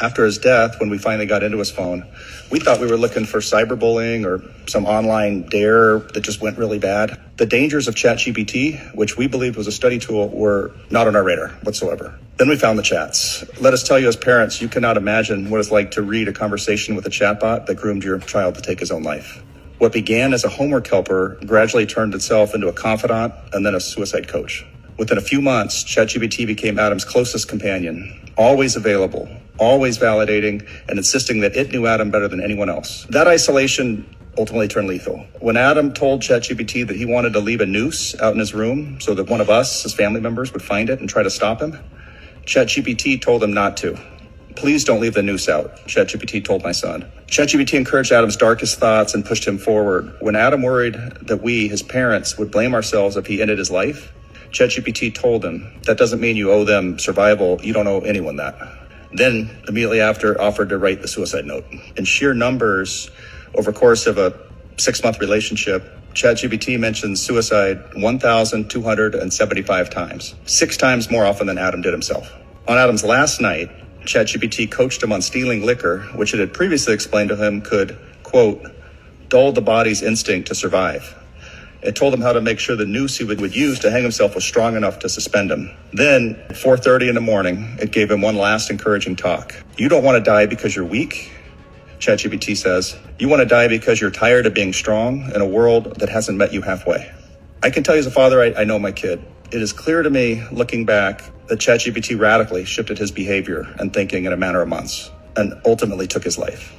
After his death, when we finally got into his phone, we thought we were looking for cyberbullying or some online dare that just went really bad. The dangers of ChatGPT, which we believed was a study tool, were not on our radar whatsoever. Then we found the chats. Let us tell you as parents, you cannot imagine what it's like to read a conversation with a chatbot that groomed your child to take his own life. What began as a homework helper gradually turned itself into a confidant and then a suicide coach. Within a few months, ChatGPT became Adam's closest companion, always available, always validating, and insisting that it knew Adam better than anyone else. That isolation ultimately turned lethal. When Adam told ChatGPT that he wanted to leave a noose out in his room so that one of us, his family members, would find it and try to stop him, ChatGPT told him not to. Please don't leave the noose out, ChatGPT told my son. ChatGPT encouraged Adam's darkest thoughts and pushed him forward. When Adam worried that we, his parents, would blame ourselves if he ended his life, ChatGPT told him, that doesn't mean you owe them survival. You don't owe anyone that. Then, immediately after, offered to write the suicide note. In sheer numbers, over the course of a 6-month relationship, ChatGPT mentions suicide 1,275 times, 6 times more often than Adam did himself. On Adam's last night, ChatGPT coached him on stealing liquor, which it had previously explained to him could, quote, dull the body's instinct to survive. It told him how to make sure the noose he would use to hang himself was strong enough to suspend him. Then, at 4:30 in the morning, it gave him one last encouraging talk. You don't want to die because you're weak, ChatGPT says. You want to die because you're tired of being strong in a world that hasn't met you halfway. I can tell you as a father, I know my kid. It is clear to me, looking back, that ChatGPT radically shifted his behavior and thinking in a matter of months and ultimately took his life.